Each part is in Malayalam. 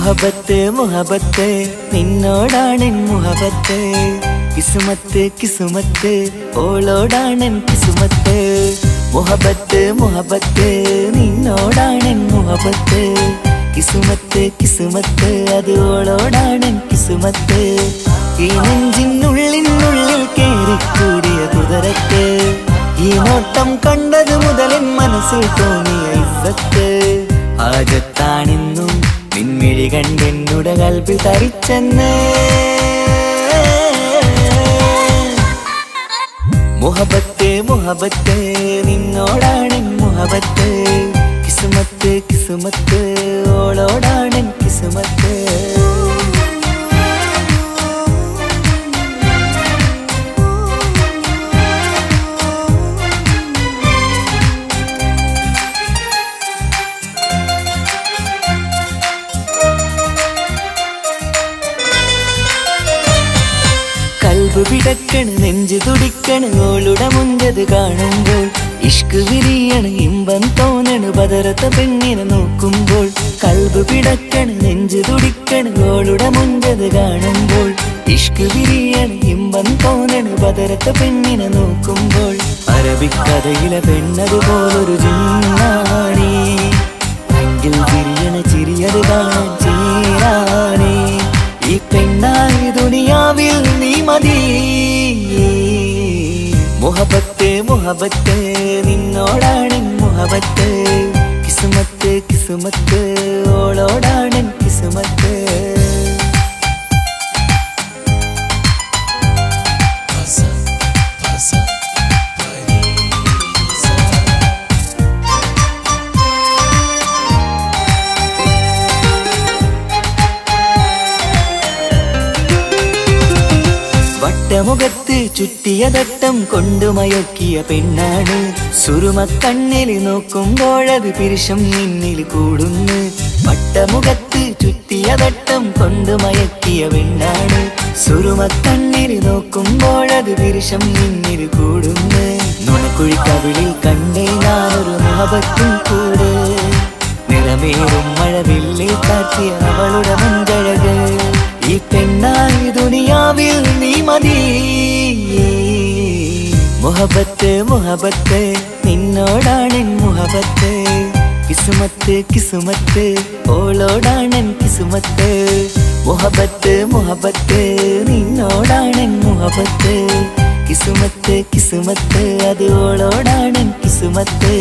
മുഹബത്ത് മുഹബത്ത് നിന്നോടാണെൻ മുഹബത്ത് കിസ്മത്ത് കിസ്മത്ത് ഓളോടാണെൻ കിസ്മത്ത് മുഹബത്ത് മുഹബത്ത് നിന്നോടാണെൻ മുഹബത്ത് കിസ്മത്ത് കിസ്മത്ത് അത് ഓളോടാണെൻ കിസ്മത്ത് ഈ നെഞ്ചിനുള്ളിനുള്ളിൽ കേറിക്കൂടിയ കുതിരത്ത് ഈ നോട്ടം കണ്ടത് മുതലൻ മനസ്സിൽ തോന്നിയ ഇസ്സത്ത് ആജത്താണിന്നും നിൻമിഴി കണ്ടെന്നുടെ കൽബിൽ തരിച്ചെന്ന് മുഹബത്ത് മുഹബത്ത് നിന്നോടാണെൻ മുഹബത്ത് കിസ്മത്ത് കിസ്മത്ത് ഓളോടാണെൻ കിസ്മത്ത് കൽബ് പിടക്കണ് നെഞ്ചു തുടിക്കണ് ഓളുടെ മുഞ്ചത് കാണുമ്പോൾ ഇഷ്ക് വിരിയണ് ഇമ്പം തോന്നണ് ബദറത്ത പെണ്ണിനെ നോക്കുമ്പോൾ കൽബ് പിടക്കണ് നെഞ്ചു തുടിക്കണ് ഓളുടെ മുഞ്ചത് കാണുമ്പോൾ ഇഷ്ക് വിരിയണ് ഇമ്പം തോന്നണ് ബദറത്ത പെണ്ണിനെ നോക്കുമ്പോൾ അറബിക്കഥയിലെ പെണ്ണതുപോലൊരു ജിന്നാണി അങ്കിൽ വിരിയണ ചിരിയത് കാണാൻ ചേരാണി ഈ പെണ്ണായി ദുനിയാവിൽ നീ മതി മുഹബത്ത് മുഹബത്ത് നിന്നോടാണെൻ മുഹബത്ത് കിസ്മത്ത് കിസ്മത്ത് ഓളോടാണെൻ കിസ്മത്ത് വട്ടമുഖത്ത് ചുറ്റിയ തട്ടം കൊണ്ടു മയക്കിയ പെണ്ണാണ് സുറുമ കണ്ണിൽ നോക്കുമ്പോഴത് പിരിശം നിന്നിൽ കൂടുന്നു വട്ടമുഖത്ത് ചുറ്റിയ തട്ടം കൊണ്ടു മയക്കിയ പെണ്ണാണ് സുറുമ കണ്ണിൽ നോക്കുമ്പോഴത് പിരിശം നിന്നിൽ കൂടുന്നു നുണക്കുഴിക്കവിളിൽ കണ്ടേ ഞാനൊരു മുഹബത്തും കൂടെ നിറമേറും മഴവില്ലിൽ കാറ്റിയ അവളുടെ മുൻകഴക് ഈ പെണ്ണായി ദുനിയാവിൽ നീ മതി മുഹബത്ത് മുഹബത്ത് നിന്നോടാണെൻ മുഹബത്ത് കിസ്മത്ത് കിസ്മത്ത് ഓളോടാണെൻ കിസ്മത്ത് മുഹബത്ത് മുഹബത്ത് നിന്നോടാണെൻ മുഹബത്ത് കിസ്മത്ത് കിസ്മത്ത് അത് ഓളോടാണെൻ കിസ്മത്ത്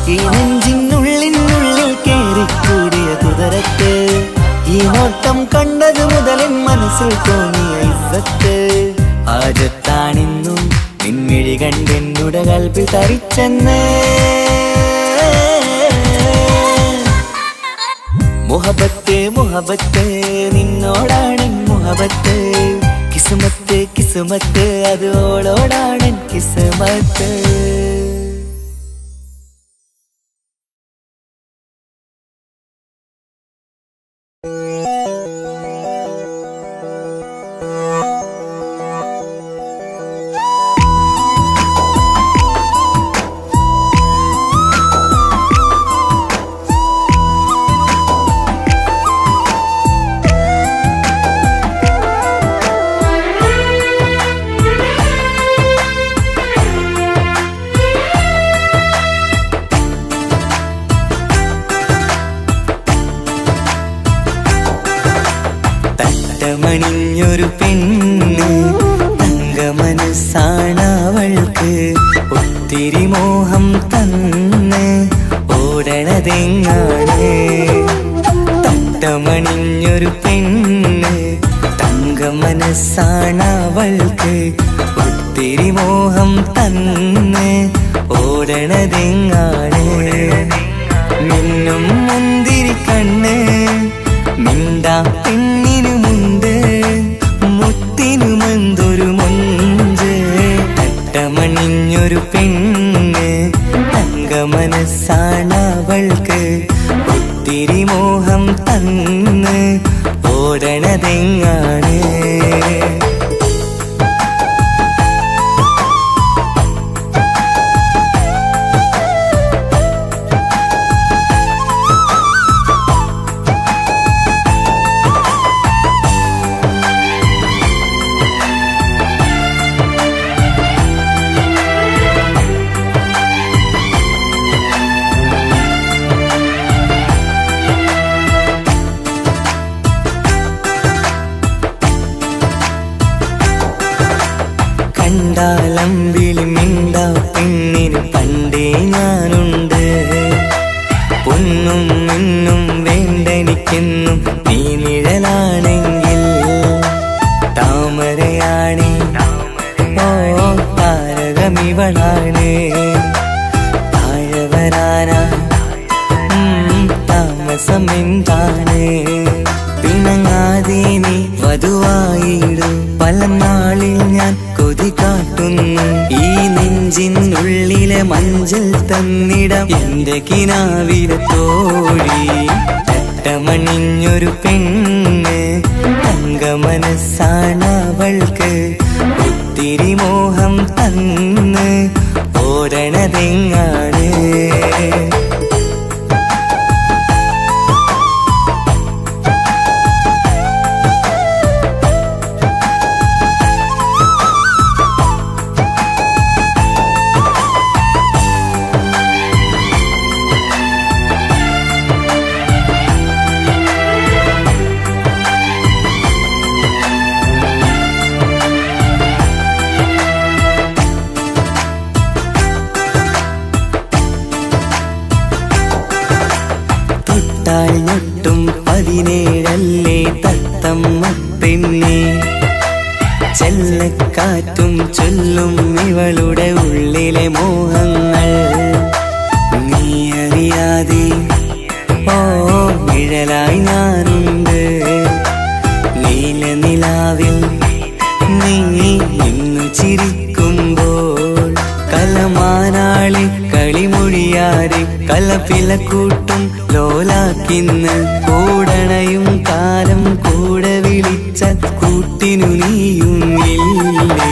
ഈ നെഞ്ചിനുള്ളിനുള്ളിൽ കേറിക്കൂടിയ കുതിരത്ത് ഈ നോട്ടം കണ്ടത് മുതലൻ മനസ്സിൽ തോന്നിയ ഇസ്സത്ത് ആജത്താണിന്നും നിൻമിഴി കണ്ടെന്നുടെ കൽബിൽ തരിച്ചെന്ന് മുഹബത്ത് മുഹബത്ത് നിന്നോടാണെൻ മുഹബത്ത് കിസ്മത്ത് കിസ്മത്ത് അത് ഓളോടാണെൻ കിസ്മത്ത് മണിഞ്ഞൊരു പെണ്ണ് തങ്കമനസ്സാണവൾക്ക് ഒത്തിരി മോഹം തന്ന് ഓടണതെങ്ങാണ് തട്ടമണിഞ്ഞൊരു പെണ്ണ് തങ്കമനസ്സാണവൾക്ക് ഒത്തിരി മോഹം തന്ന് ഓടണതെങ്ങാണ് മിന്നും മുന്തിരി കണ്ണ് മിണ്ടാ പെണ്ണിനു മുണ്ട് മുത്തിനുമെന്തൊരു മൊഞ്ച് തട്ടമണിഞ്ഞൊരു പെണ്ണ് തങ്കമനസ്സാണവൾക്ക് ഒത്തിരി മോഹം തന്ന് ഓടണതെങ്ങാണ് നീ നിഴലാണെങ്കിൽ താമരയാണ് ഓ താരകമിവളാണ് താഴെ വരാനാ താമസം എന്താണ് പിണങ്ങാതെ നീ വധുവായിടും പല നാളിൽ ഞാൻ കൊതി കാട്ടുന്നു ഈ നെഞ്ചിനുള്ളിലെ മഞ്ചൽ തന്നിടം എന്റെ കിനാവിലെ തോഴി തട്ടമണിഞ്ഞൊരു പെണ്ണ് തങ്ക മനസ്സാണവൾക്ക് ഒത്തിരി മോഹം തന്ന് ഓടണതെങ്ങാണ് ഞൊട്ടും 17 തത്തമ്മ പെണ്ണെ ചെല്ലക്കാറ്റും ചൊല്ലും ഇവളുടെ ഉള്ളിലെ മോഹങ്ങൾ നീ അറിയാതെ ഓ നിഴലായി ഞാനുണ്ട് നീല നിലാവിൽ നീ ഇന്നു ചിരിക്കുമ്പോൾ കലമാനാളി കളിമൊഴിയാരെ കലപിലക്കൂട്ടും ലോലാക്കിന്ന് കൂടണയും കാലം കൂടെ വിളിച്ച കൂട്ടിനു നീയും ഇല്ലേ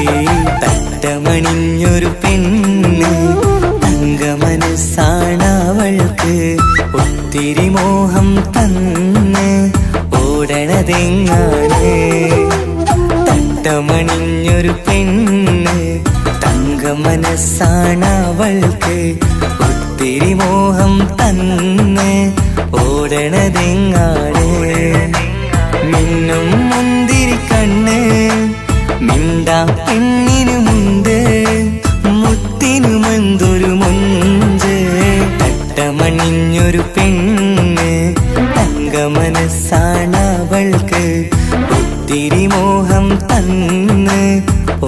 തട്ടമണിഞ്ഞൊരു പെണ്ണ് തങ്ക മനസ്സാണവൾക്ക് ഒത്തിരി മോഹം തന്ന് ഓടണതെങ്ങാണ് തട്ടമണിഞ്ഞൊരു പെണ്ണ് തങ്ക മനസ്സാണവൾക്ക് ഒത്തിരി മോഹം തന്ന് ഓടണതെങ്ങാണ് മിന്നും മുന്തിരി കണ്ണ് മിണ്ടാ പെണ്ണിനു മുണ്ട് മുത്തിനുമെന്തൊരു മുഞ്ച് തട്ടമണിഞ്ഞൊരു പെണ്ണ് തങ്ക മനസ്സാണവൾക്ക് ഒത്തിരി മോഹം തന്ന്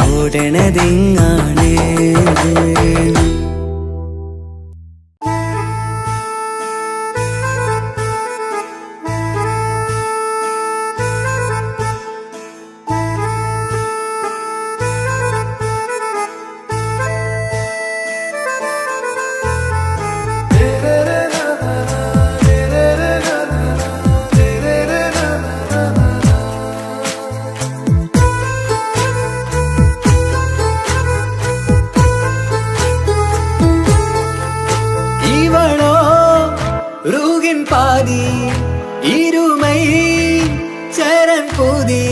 ഓടണതെങ്ങാണ് பாதி இருமை சரண் போதி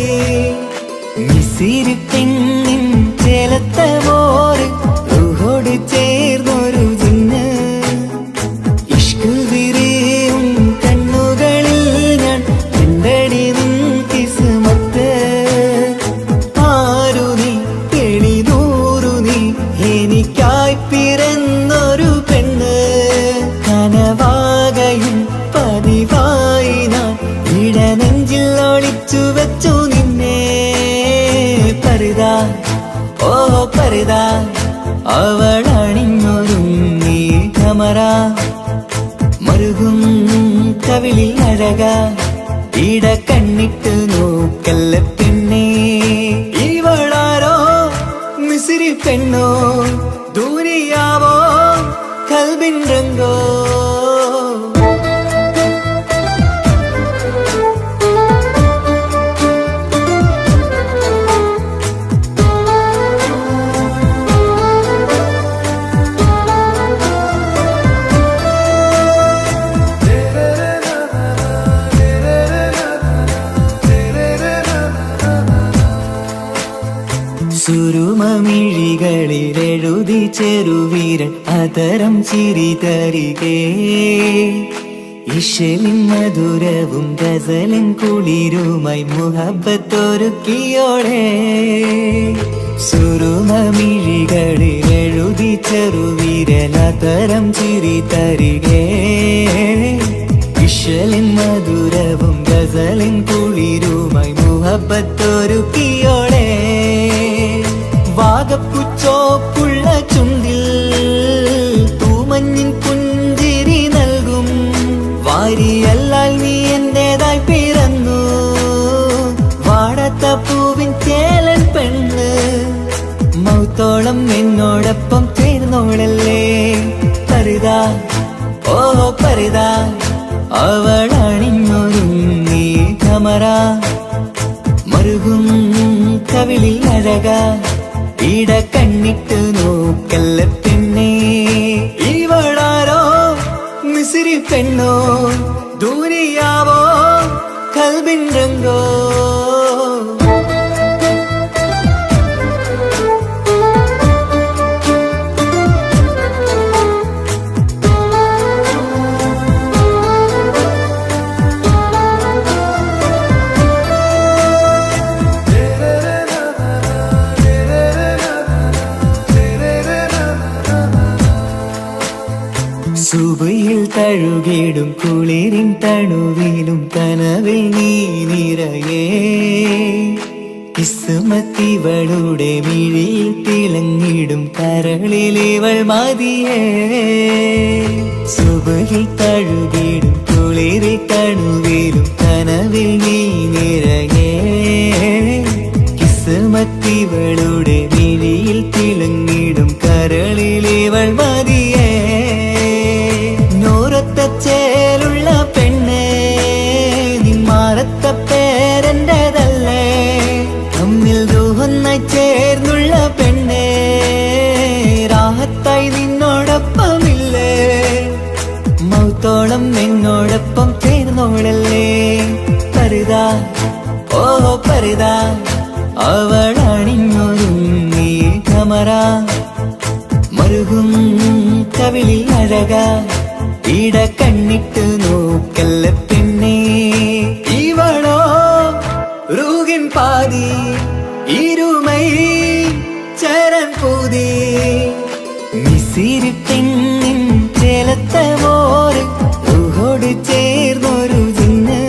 மிசிறு பெண்ணின் செலத்த போரு റുഹോട് ചേർന്നൊരു ജിന്ന് ഇഷ്ക് വിരിയും കണ്ണുകളിൽ ഞാൻ കണ്ടടി നിൻ കിസ്മത്ത് ആരു നീ തെളിനൂറു നീ എനിക്കായി പിറന്നൊരു പെണ്ണ് കനവാകയും പതിവായി ഞാൻ ഇടനെഞ്ചിൽ ഒളിച്ചു വെച്ചു നിന്നെ പരിതാ ഓ പരിതാ അവളണിഞ്ഞൊരുങ്ങി കമറ മറുകും കവിളിൽ അഴക ഇട കണ്ണിട്ട് നോക്കല്ല പെണ്ണേ ഇവളാരോ മിസിരി പെണ്ണോ ദൂരിയാവോ കൽബിൻ രംഗോ സുരുമമിഴികളിലെഴുതി ചെറുവീരൻ അതരം ചിരി തരികേ ഇശലിൻ മധുരവും ഗസലൻ കുളിരുമായി മുഹബത്തൊരുക്കിയോടെ സുരുമമിഴികളിലെഴുതി ചെറുവീരൻ അതരം ചിരി തരികേ ഇശലിൻ മധുരവും ഗസലിൻ കുളിരുമായി മുഹബത്തൊരുക്കിയോളെ വാഗപ്പുച്ചോപ്പുള്ള ചുണ്ടിൽ തൂമഞ്ഞിൻ പുഞ്ചിരി നൽകും വാരിയല്ലാൽ നീ എന്റേതായി പിറന്നു വാടാത്ത പൂവിൻ ചേലൻ പെണ്ണ് മൗത്തോളം എന്നോടൊപ്പം ചേർന്നോളല്ലേ പരിതാ ഓ പരിതാ അവളണിഞ്ഞൊരുങ്ങി കമറ മറുകും കവിളിൽ അഴക ഇട കണ്ണിട്ട് നോക്കല്ല പെണ്ണേ ഇവളാരോ മിസിരി പെണ്ണോ ദൂരിയാവോ കൽബിൻ രംഗോ സുബയിൽ തഴുകിടും കുളിരിൻ തണുവിലും കനവിൽ നീ നിറയേ കിസ്മത്തിവളുടെ മിഴിയിൽ തിളങ്ങിടും കരളിലിവൾ മതിയേ സുബയിൽ തഴുകിടും കുളിരിൽ തണുവിലും കനവിൽ നീ നിറയേ കിസ്മത്തിവളുടെ മിഴിയിൽ തിളങ്ങിടും കരളിലിവൾ മതിയേ ചേലുള്ള പെണ്ണേ നിന്മാറത്ത പേരെന്റേതല്ലേ തമ്മിൽ രൂഹൊന്നായി ചേർന്നുള്ള പെണ്ണേ രാഹത്തായി നിന്നോടൊപ്പമില്ലേ മൗത്തോളം എന്നോടൊപ്പം ചേർന്നോളല്ലേ പരിതാ ഓ പരിതാ അവളണിഞ്ഞൊരുങ്ങി കമറ മറുകും കവിളിൽ അഴക ഇട കണ്ണിട്ട് നോക്കല്ല പെണ്ണേ ഇവളോ റൂഹിൻ പാതി ഇരുമൈ ചരൻ പൂതി മിസിരി പെണ്ണിൻ ചേലത്തെ മോര് റൂഹോട് ചേർന്നൊരു ജിന്ന്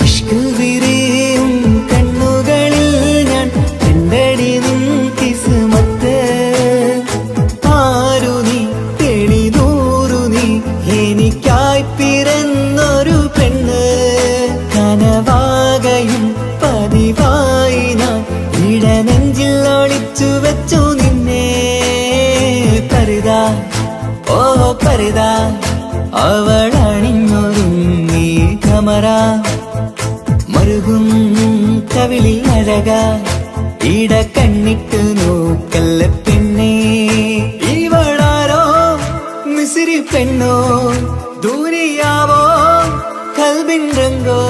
ഇഷ്ക് വിരിയും കണ്ണുകളിൽ ഞാൻ കണ്ടടി നിൻ കിസ്മത്ത് ആരു നീ എനിക്കായി പിറന്നൊരു പെണ്ണ് കനവാകയും പതിവായി ഞാൻ ഇടനെഞ്ചിൽ ഒളിച്ചു വെച്ചു നിന്നെ പരിതാ ഓ പരിതാ അവളണിഞ്ഞൊരുങ്ങി കമറ മറുകും കവിളിൽ അഴക ഇട കണ്ണിട്ട് നോക്കല്ല പെണ്ണേ ഇവളാരോ മിസിരി പെണ്ണോ ദൂരിയാവോ കൽബിൻ രംഗോ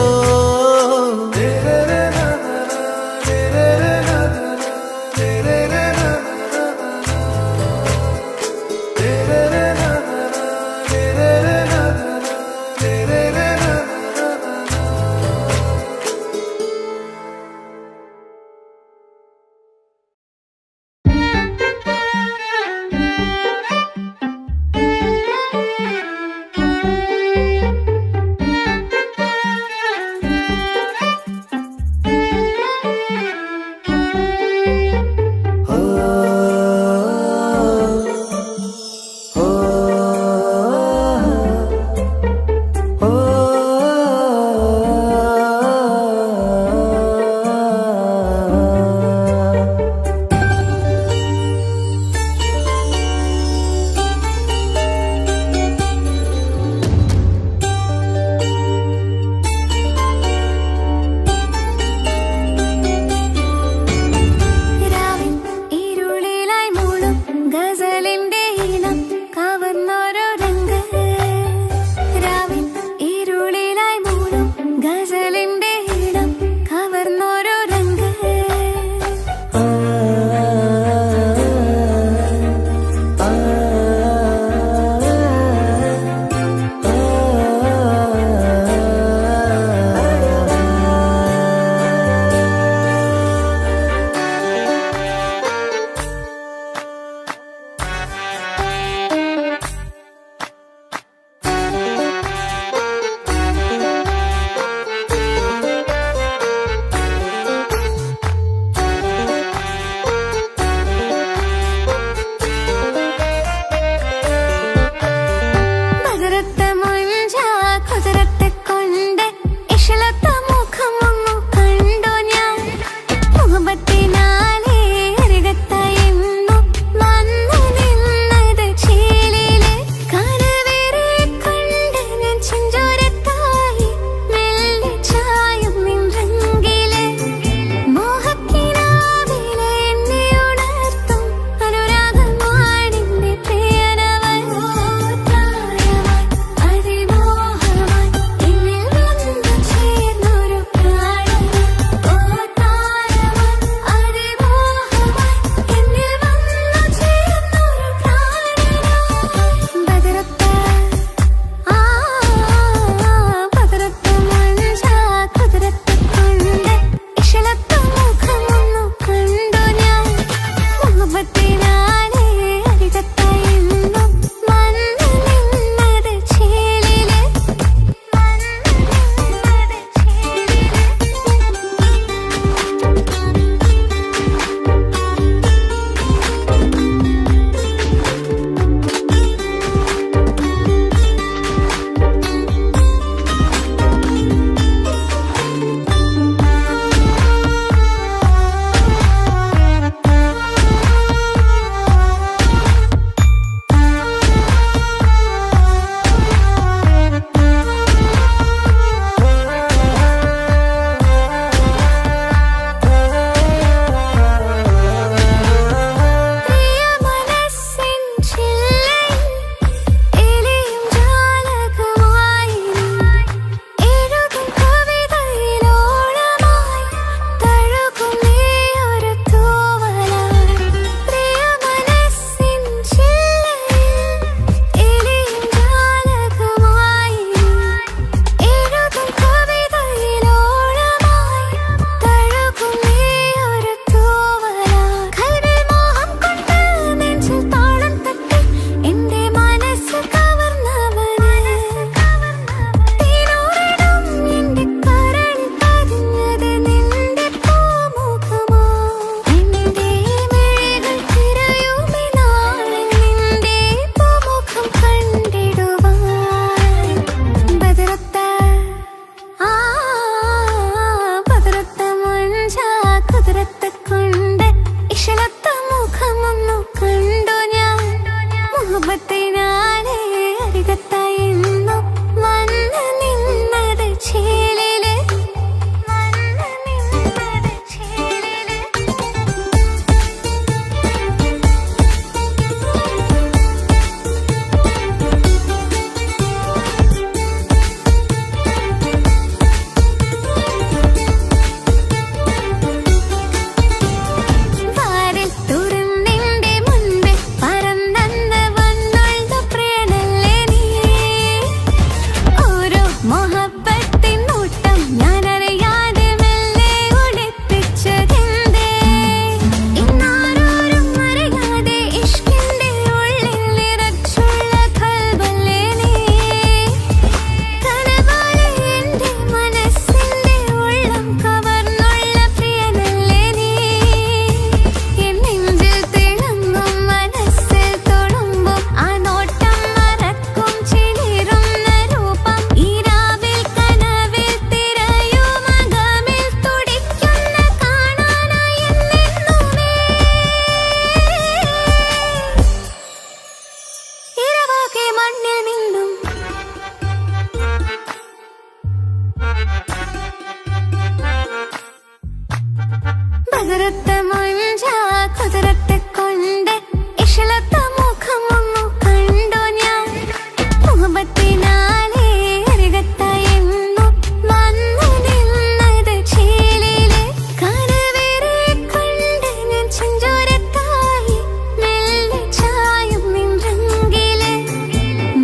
ബദറത്തെ മൊഞ്ച കുതിരത്തെ കൊണ്ട് ഇഷലത്ത മുഖമൊന്നു കണ്ടു ഞാൻ മുഹബത്തിനാലേ അരികത്തായെന്നു വന്നു നിന്നത് ചേലിലെ കനവേറെ കൊണ്ട് ഞാൻ ചെഞ്ചോരത്തായി മെല്ലെ ചായും നിൻറങ്കിലെ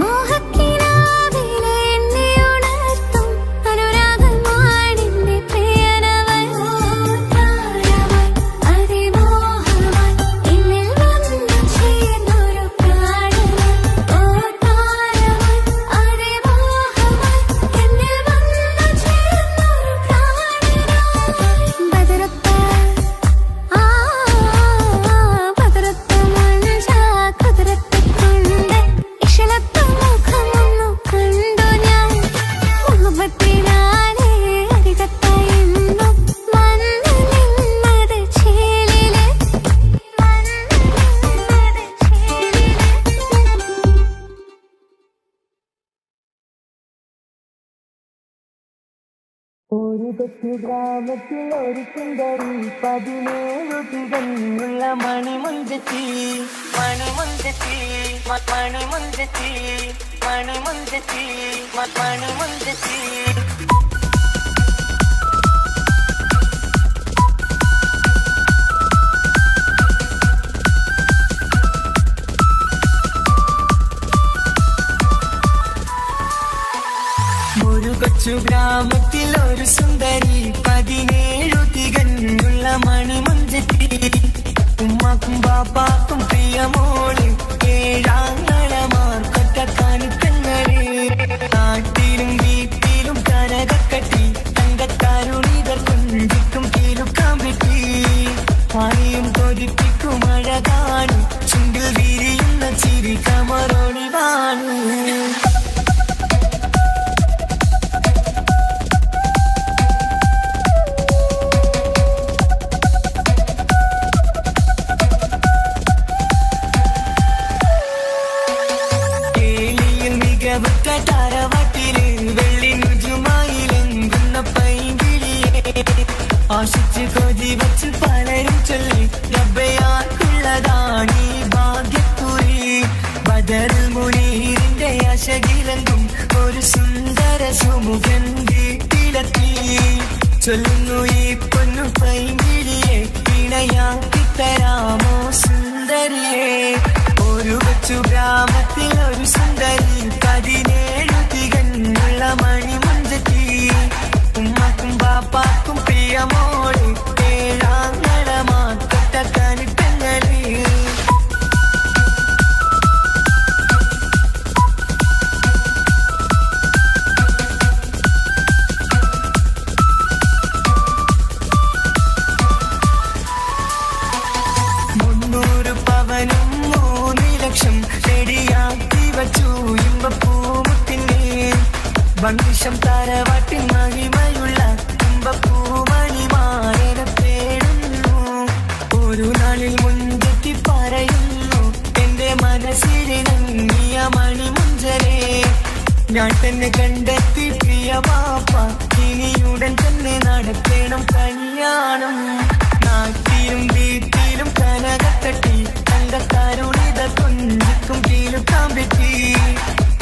മോഹക്കിനാവിലെ എന്നെ ഉണർത്തും അനുരാഗമാണിന്റെ പ്രിയനവൻ ഒരു കൊച്ചു ഗ്രാമത്തിൽ ഒരു സുന്ദരി 17 തികഞ്ഞുള്ള മണിമുഞ്ചത്തി മണിമുഞ്ചത്തി മണിമുഞ്ചത്തി മണിമുഞ്ചത്തി മണിമുഞ്ചത്തി കൊച്ചു ഗ്രാമത്തിൽ ഒരു സുന്ദരി 17 തികഞ്ഞുള്ള മണിമുഞ്ചത്തി ഉമ്മാക്കും ബാപ്പാക്കും പ്രിയമോള് ഏഴാങ്ങളമാർ കൊറ്റക്കാനിത്തങ്ങള് നാട്ടിലും വീട്ടിലും കനകക്കട്ടി തങ്കത്താരുണികൾ കൊഞ്ചിക്കും കീലുക്കാൻ പറ്റി പാനിയും കൊതിപ്പിക്കും അഴകാണ് ചുണ്ടിൽ വിരിയുന്ന ചിരി കമറോണിവാണ് താരവാട്ടില് വെള്ളി നുജുമായിലെങ്കുന്ന പൈങ്കിളിയെ ആശിച്ച് കൊതി വച്ച് പലരും ചൊല്ലി റബ്ബയാർക്കുള്ളതാണീ ഭാഗ്യക്കുറി ബദറുൽ മുനീറിന്റെ ആശകിലെങ്കും ഒരു സുന്ദര സുമുഖൻ വീട്ടിലെത്തി ചൊല്ലുന്നു ഈ പൊന്നു പൈങ്കിളിയെ ഇണയാക്കി തരാമോ സുന്ദരിയെ ഒരു കൊച്ചു ഗ്രാമത്തിൽ ഒരു സുന്ദരി 17 തികഞ്ഞുള്ള മണിമുഞ്ചത്തി ഉമ്മാക്കും ബാപ്പാക്കും പ്രിയമോള് ഏഴാങ്ങളമാർ കൊറ്റക്കാനിത്തങ്ങള് വണ്ടിഷം താരവാട്ടിൻ മഹിമയുള്ള തുമ്പപ്പൂമണിമാരെ തേടുന്നു ഒരു നാളിൽ മുൻപെത്തി പറയുന്നു എന്റെ മനസ്സിലിണങ്ങിയ മണിമുഞ്ചരെ ഞാൻ തന്നെ കണ്ടെത്തി പ്രിയ പാപ്പ ഇനിയുടൻ തന്നെ നടക്കണം കല്യാണം നാട്ടിലും വീട്ടിലും കനകത്തട്ടി തങ്കത്താരുണിത കൊഞ്ചിക്കും കീലുക്കാൻ പറ്റി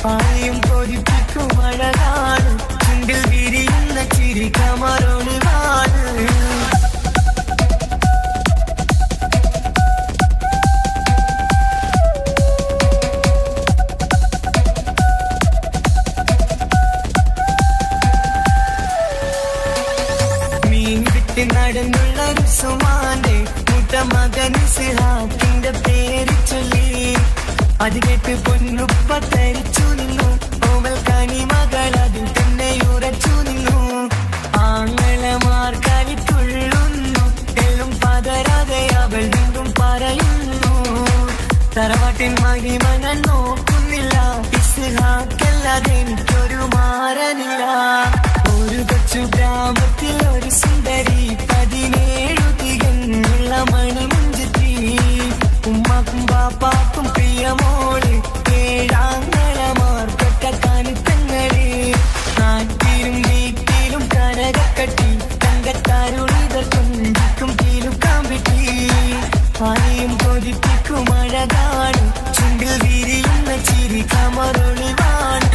പായും കൊതിപ്പിക്കും അഴകാണ് ചുണ്ടിൽ വിരിയുന്ന ചിരി കമറോണിവാണ് മീൻ വിട്ട് നടന്നുള്ള റുസുമാന്റെ മുട്ട മകൻ സിഹാക്കിന്റെ പേര് ചൊല്ലി അത് കേട്ട് പൊന്നുപ്പ തരിച്ചു നിന്നു ഓമൽ കനി മകൾ അതിൽ തന്നെ ഉറച്ചു നിന്നു ആങ്ങളമാർ കളിത്തുള്ളുന്നു എല്ലും പതരാതെ അവൾ വീണ്ടും പറയുന്നു തറവാട്ടിൻ മഹിമ ഞാൻ നോക്കുന്നില്ല ഇസ്ഹാക്കല്ലാതെ എനിക്കൊരു മാറനില്ല ഒരു കൊച്ചു ഗ്രാമത്തിൽ ഒരു സുന്ദരി 17 തികഞ്ഞുള്ള മണിമുഞ്ചത്തി ഉമ്മാക്കും ബാപ്പാക്കും പ്രിയമോള് ഏഴാങ്ങളമാർ കൊറ്റക്കാനിത്തങ്ങള് നാട്ടിലും വീട്ടിലും ആരെയും കൊതിപ്പിക്കും അഴകാണ് ചുണ്ടിൽ വിരിയുന്ന ചിരി കമറൊളിവാണ്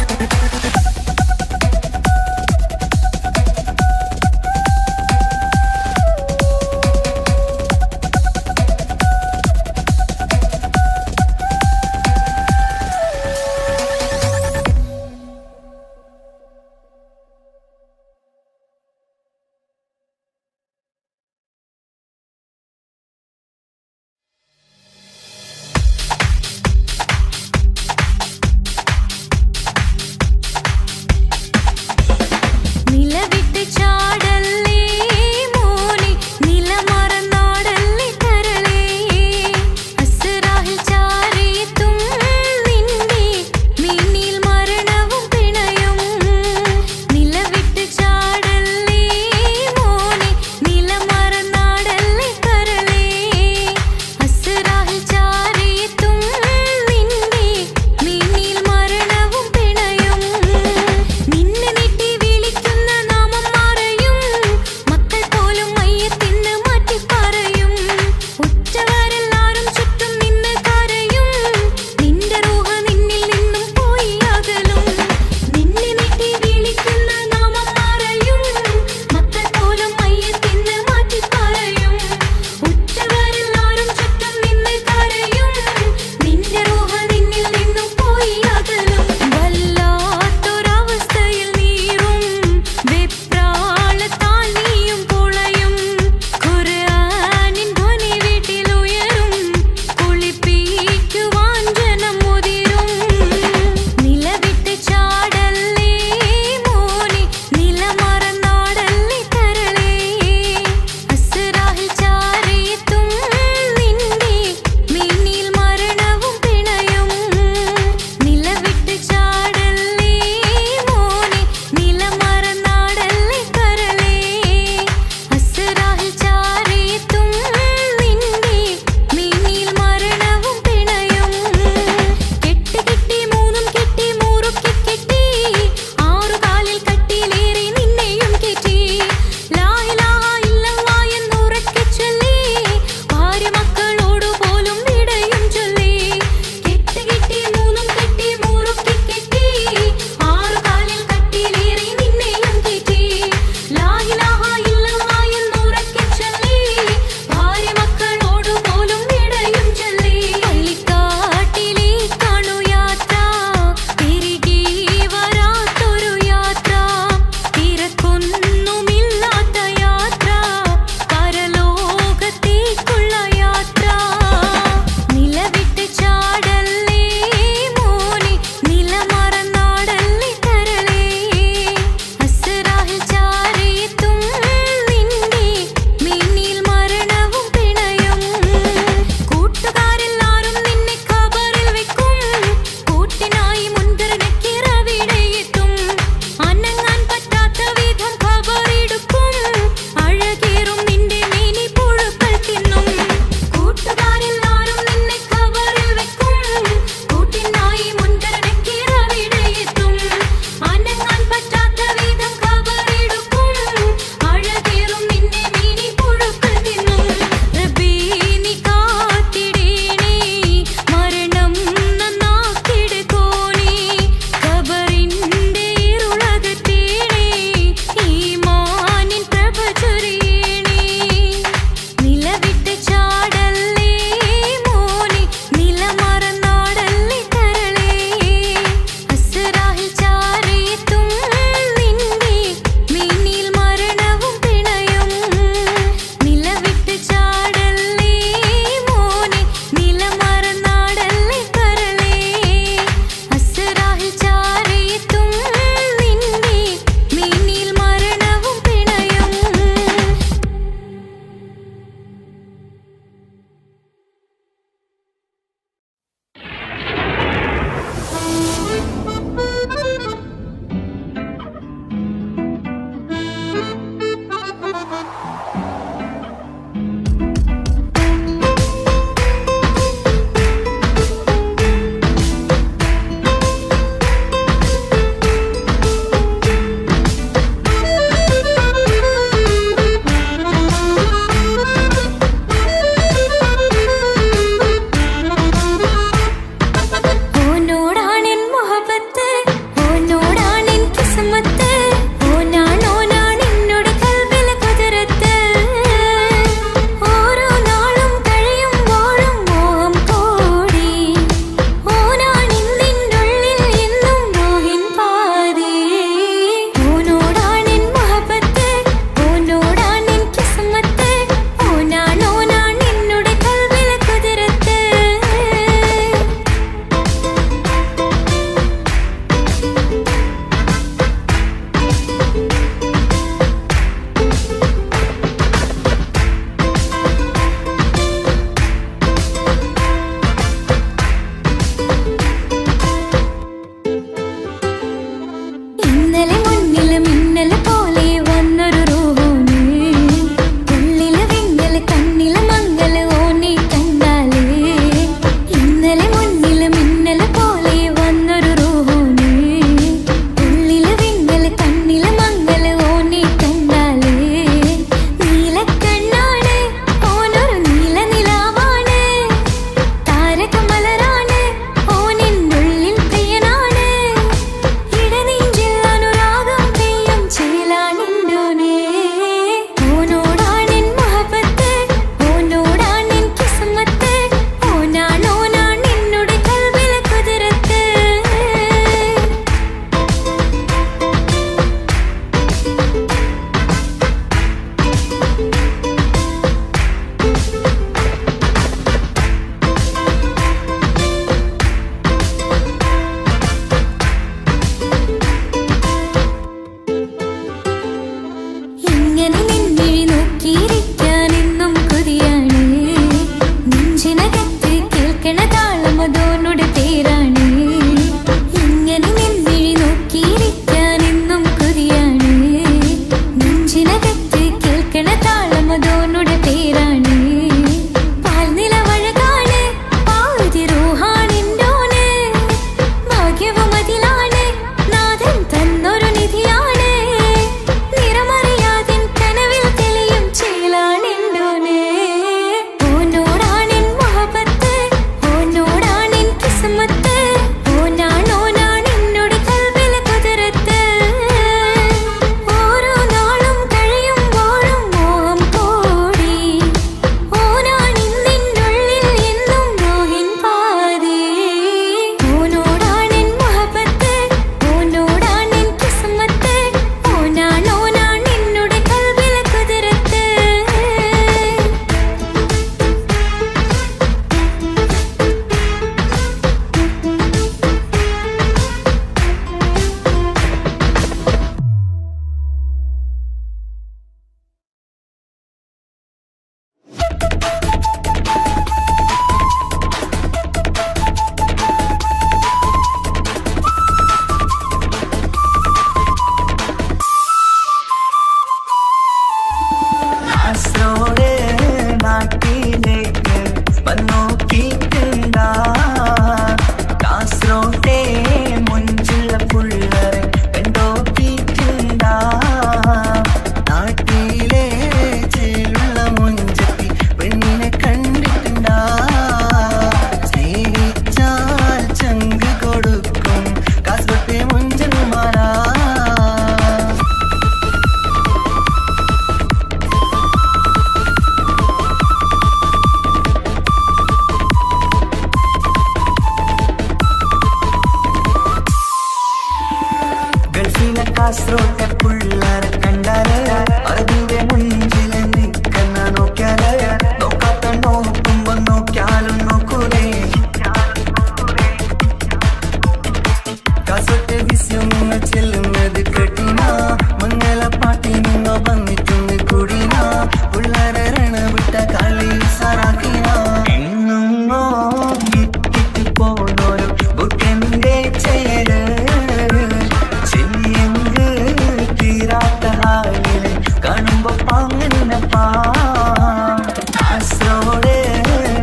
കാസർഗോഡ്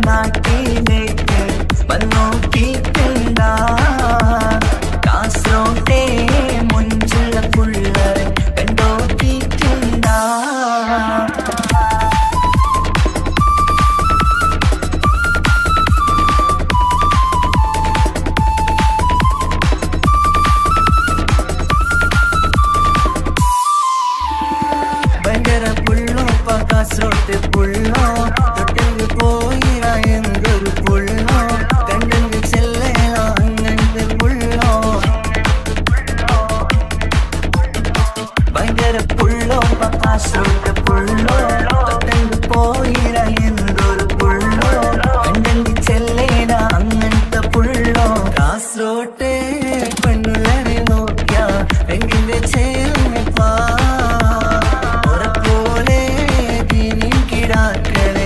നാട്ടിലേക്ക് വന്നോക്കിട്ടുണ്ടാ കാസർഗോട്ടെ മുഞ്ചുള്ള പുള്ളരെ കണ്ടോക്കിട്ടുണ്ടാ ഭയങ്കര പുള്ളോ കാസർഗോട്ട് പുള്ളോ തൊട്ടെങ്കിൽ പോയിറ എന്തൊരു പുള്ളോ കണ്ടെങ്കിൽ ചെല്ലല അങ്ങനത്തെ പുള്ളോ ഭയങ്കര പുള്ളോ കാസർഗോട്ട് പുള്ളോ തൊട്ടെങ്കിൽ പോയിറ എന്തൊരു പുള്ളോ കണ്ടെങ്കിൽ ചെല്ലല അങ്ങനത്തെ പുള്ളോ കാസർഗോട്ടെ പെണ്ണുള്ളരെ നോക്കിയ എങ്കിലെ ചേർന്നിപ്പാ പോലെ ദീനിൻ കിടാക്കളെ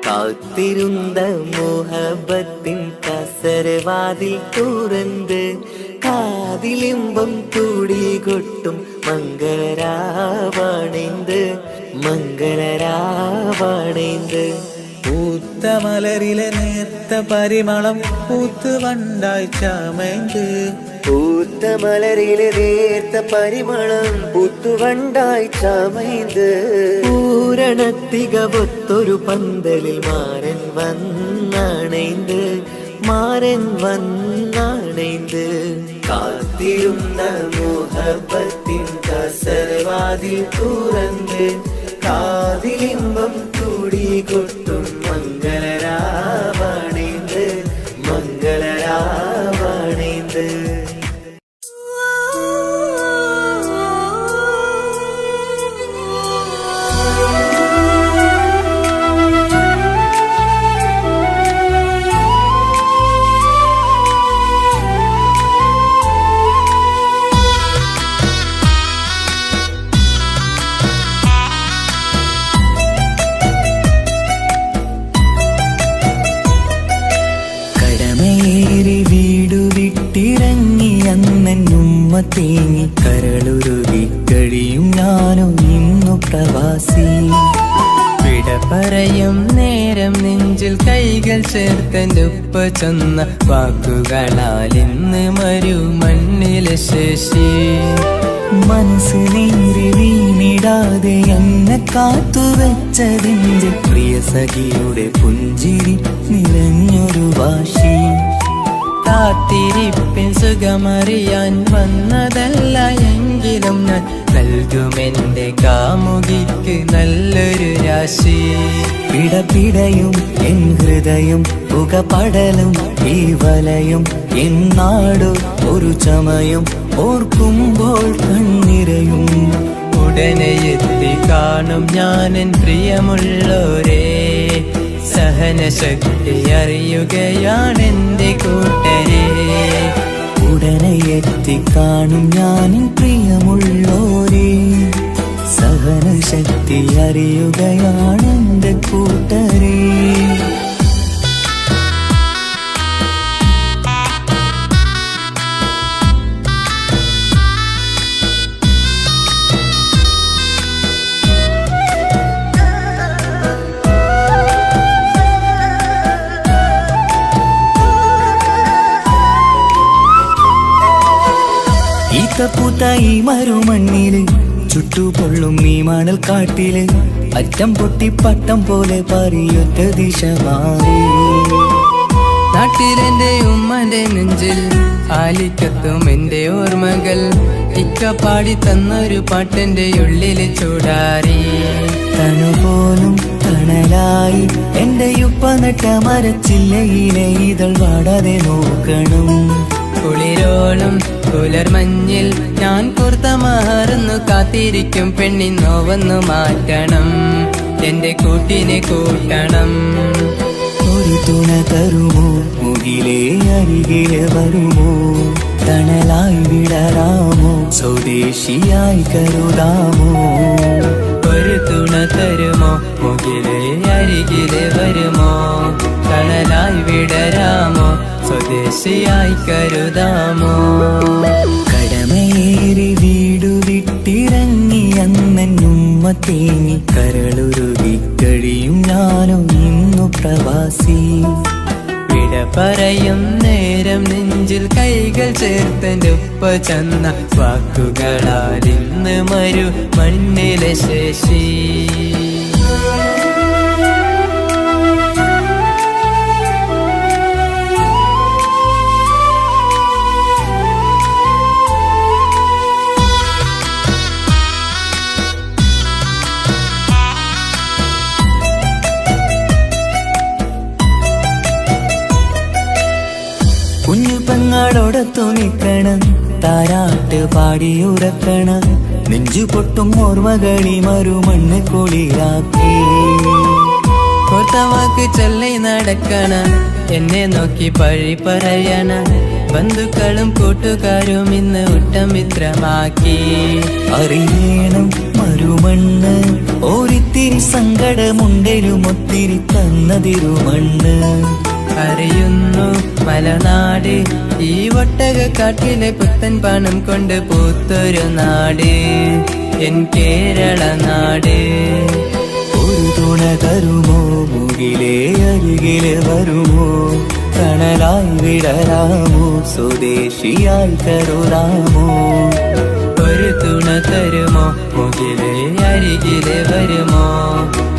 കാത്തിരുന്ന മോഹബത്തിൻ കസരവാതിൽ തുറന്ന് കാതിലിമ്പം കൂടി കൊട്ടും മംഗളരാവണൈந்து മംഗളരാവണൈந்து പൂത്ത മലരിലെ നേർത്ത പരിമളം പൂത്ത് വണ്ടായി ചമൈந்து പൂത്ത മലരിലെ നേർത്ത പരിമളം പൂത്തുവണ്ടായി ചമൈந்து പൂരണത്തികവൊത്തൊരു പന്തലിൽ മാരൻ വന്നണൈந்து മാരൻ വന്നണൈந்து കാത്തിരുന്ന മോഹബത്തിൻ കസരവാതിൽ തുറന്ന് കാതിലിമ്പം കൂടി കൊട്ടും മംഗളരാവണൈந்து മംഗളരാവണൈந்து തേങ്ങി കരളുരുകി കഴിയും ഞാനും ഇന്നു പ്രവാസി. വിട പറയും നേരം നെഞ്ചിൽ കൈകൾ ചേർത്തെന്റെ ഉപ്പ ചെന്ന വാക്കുകളാൽ ഇന്ന് മരുമണ്ണിലെ ശേഷി. മനസ്സ് നീരി വീണിടാതെ എന്നെ കാത്തുവെച്ചതിന്റെ പ്രിയ സഖിയുടെ പുഞ്ചിരി നിറഞ്ഞൊരു വാശി. കാത്തിരിപ്പിൻ സുഖമറിയാൻ വന്നതല്ല എങ്കിലും ഞാൻ നൽകുമെന്റെ കാമുകിക്ക് നല്ലൊരു രാശി. പിടപിടയും എൻ ഹൃദയം പുകപടലും ഈ വലയും എന്നാടു ഒരു ചമയും ഓർക്കുമ്പോൾ കണ്ണിരയും. ഉടനെ എത്തി കാണും ഞാനെൻ പ്രിയമുള്ളോരേ, സഹനശക്തി അറിയുകയാണെന്റെ കൂട്ടരെ. ഉടനെ എത്തി കാണും ഞാനിൻ പ്രിയമുള്ളോരേ, സഹനശക്തി അറിയുകയാണെന്റെ കൂട്ടരെ. പൂത്ത ഈ മരുമണ്ണില് ചുട്ടുപൊള്ളും ഈ മണൽ കാട്ടില് അറ്റം പൊട്ടി പട്ടം പോലെ പറയൊറ്റ ദിശ മാറി. നാട്ടിലെന്റെ ഉമ്മന്റെ നെഞ്ചിൽ ആലിക്കത്തും എന്റെ ഓർമ്മകൾ ഇക്ക പാടി തന്നൊരു പാട്ടെന്റെ ഉള്ളില് ചൂടാറി. തണുപോലും തണലായി എന്റെ ഉപ്പ നട്ട മരച്ചില്ലയിലെ ഇതൾ വാടാതെ നോക്കണം. കുളിരോളം പുലർമഞ്ഞിൽ ഞാൻ കുർത്ത മാറുന്നു കാത്തിരിക്കും പെണ്ണിന്നോവന്നു മാറ്റണം, എന്റെ കൂട്ടിനെ കൂട്ടണം. ഒരു തുണ തരുമോ മുകിലേ അരികിലെ വരുമോ, തണലായി വിടരാമോ സ്വദേശിയായി കരുതാമോ. ഒരു തുണ തരുമോ മുകിലേ അരികിലെ വരുമോ, തണലായി വിടരാമോ സ്വദേശിയായി കരുതാമോ. കടമേറി വീടു വിട്ടിറങ്ങി അന്നുമ്മ തേങ്ങി കരളുരുകി കഴിയും ഞാനും ഇന്നു പ്രവാസി. വിട പറയും നേരം നെഞ്ചിൽ കൈകൾ ചേർത്തെന്റെ ഉപ്പ ചെന്ന വാക്കുകളാൽ ഇന്ന് മരുമണ്ണിലെ ശേഷി. കുഞ്ഞു പെങ്ങളോടൊത്തു നിൽക്കണം, താരാട്ട് പാടിയുറക്കണം, നെഞ്ചു പൊട്ടും ഓർമ്മകളി മരുമണ്ണ് കുളിരാക്കി. കൊത്തവാക്ക് ചൊല്ലി നടക്കണ, എന്നെ നോക്കി പഴി പറയണ, ബന്ധുക്കളും കൂട്ടുകാരും ഇന്ന് ഉട്ടമിത്രമാക്കി. അറിയണം മരുമണ്ണ് ഓരിത്തിരി സങ്കടമുണ്ടേലും ഒത്തിരി തന്നതിരുമണ്ണ്. അറിയുന്നു മലനാട് ഈ ഒട്ടകക്കാട്ടിലെ പുത്തൻ പണം കൊണ്ട് പൂത്തൊരു നാട് എൻ കേരള നാട്. ഒരു തുണ തരുമോ, മുകിലേ അരികിലെ വരുമോ, കണലായി വിടരാമോ, സ്വദേശിയായി കരുതാമോ. ഒരു തുണ തരുമോ, മുകിലേ അരികിലെ വരുമോ,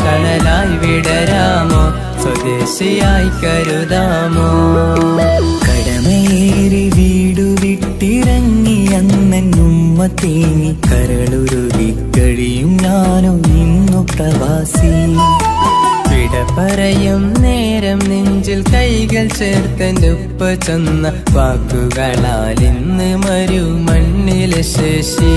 കണലായി വിടരാമോ, സ്വദേശിയായി കരുതാമോ. കടമേറി വീടു വിട്ടിറങ്ങി അന്നുമ്മ തേങ്ങി കരളുരുകി കഴിയും ഞാനോ ഇന്നു പ്രവാസി. വിട പറയും നേരം നെഞ്ചിൽ കൈകൾ ചേർത്തെന്റെ ഉപ്പ ചെന്ന വാക്കുകളാൽ ഇന്ന് മരുമണ്ണിലെ ശേഷി.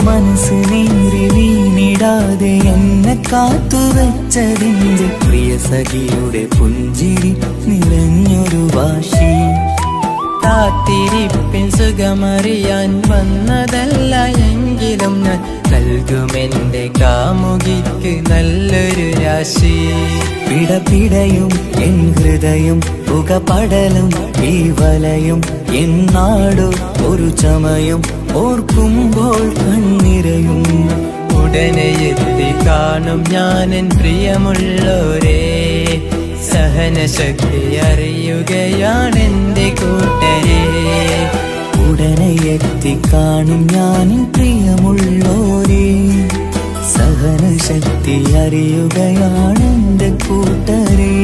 മനസ്സ് നേരി വീണിടാതെ എന്നെ കാത്തുവെച്ചതിന്റെ പ്രിയ സഖിയുടെ പുഞ്ചിരി നിറഞ്ഞൊരു വാശി. കാത്തിരിപ്പിൻ സുഖമറിയാൻ വന്നതല്ല എങ്കിലും ഞാൻ നൽകുമെന്റെ കാമുകിക്ക് നല്ലൊരു രാശി. പിടപിടയും എൻ ഹൃദയം പുകപടലും ഈ വലയും എന്നാടോ ഒരു ചമയം ഓർക്കുമ്പോൾ കണ്ണിരയും. ഉടനെ എത്തി കാണും ഞാനെൻ പ്രിയമുള്ളോരേ, സഹനശക്തി അറിയുകയാണെന്റെ കൂട്ടരെ. ഉടനെ എത്തിക്കാണും ഞാൻ പ്രിയമുള്ളോരേ, സഹനശക്തി അറിയുകയാണെന്റെ കൂട്ടരേ.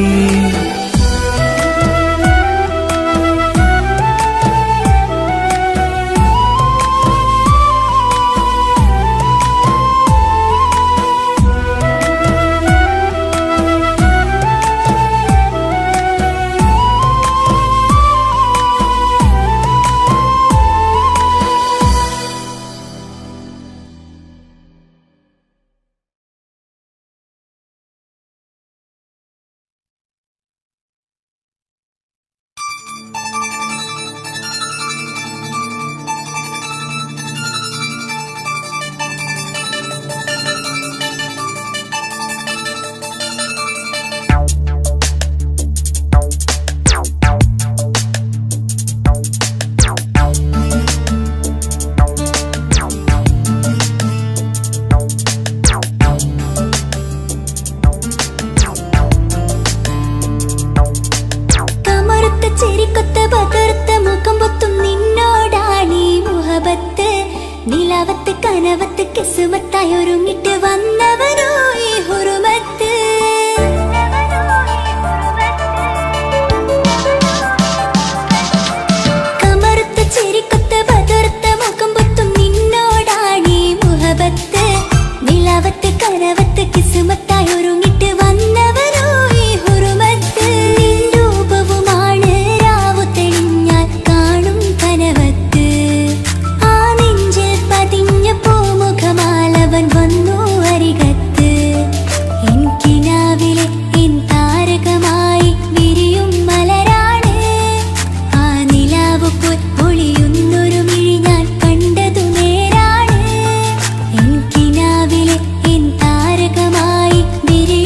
നിലാവത്ത് കനവത്ത് കിസുമത്തായി ഒരുങ്ങിട്ട് വന്നവനോ ഈ ഹുറുമത്ത്. കമറുത്ത ചെരിക്കൊത്ത് ബദർത്ത മുഖം പൊത്തും നിന്നോടാണീ മുഹബത്ത്. നിലാവത്ത് കനവത്ത് കിസുമത്തായി ഒരുങ്ങിട്ട് വന്നവനോ ഈ ഹുറുമത്ത്. നിൻ രൂപവുമാണ് രാവു തെളിഞ്ഞാൽ കാണും കനവത്ത്. ആ നെഞ്ചിൽ പതിഞ്ഞ പൂമുഖമാലവൻ വന്നു അരികത്ത്. എൻ കിനാവിലെ എൻ താരകമായി വിരിയും മലരാണ്. ആ നിലാവ് പോൽ ഒളിയുന്നൊരു മിഴി ഞാൻ കണ്ടതു നേരാണ്. എൻ കിനാവിലെ എൻ താരകമായി വിരിയും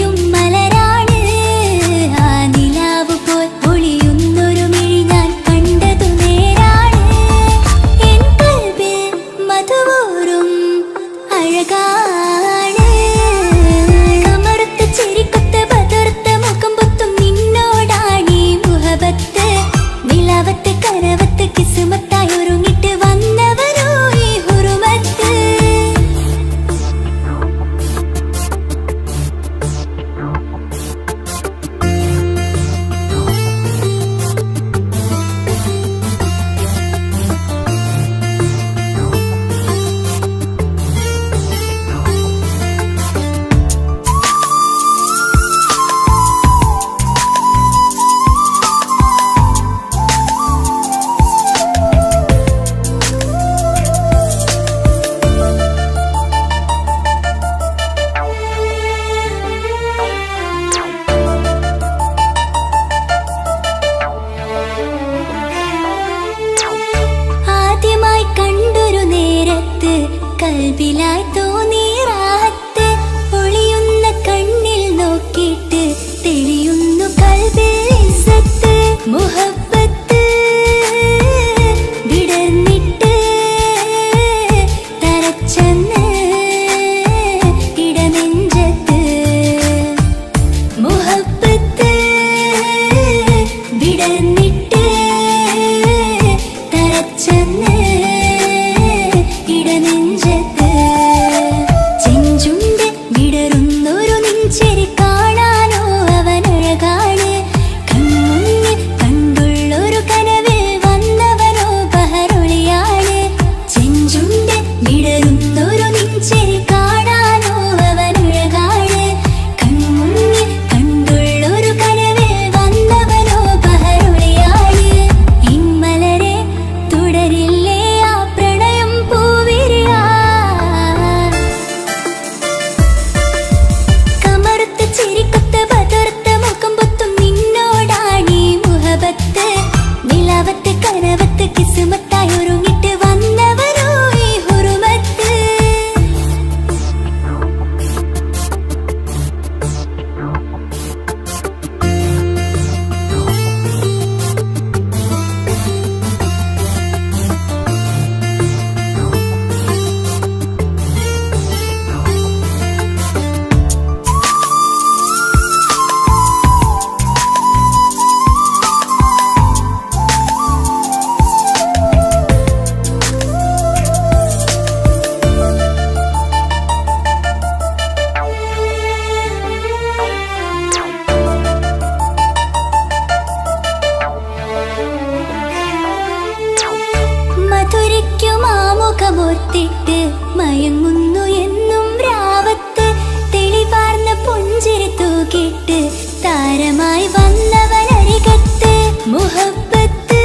കേട്ട് താരമായി വന്നവനരികത്ത് മുഹബത്ത്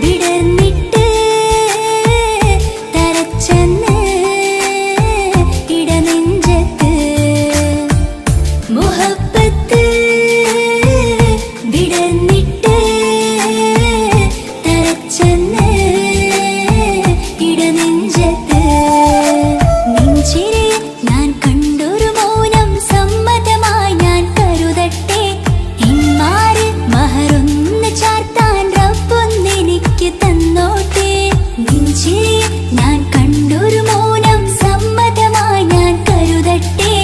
വിടർന്നിട്ട് തരച്ചെന്ന് ഇടനെഞ്ചത്ത് മുഹബത്ത് വിടർന്നിട്ട് തരച്ചെന്ന് ഇടനെഞ്ചത്ത് നെഞ്ചിരെ ഞാൻ കണ്ടൊരു മൗനം സമ്മതമായി ഞാൻ കരുതട്ടെ എന്മാര് മഹറൊന്ന് ചാർത്താൻ റബ്ബൊന്നെനിക്ക് തന്നോട്ടെ നെഞ്ചിരെ ഞാൻ കണ്ടൊരു മൗനം സമ്മതമായി ഞാൻ കരുതട്ടെ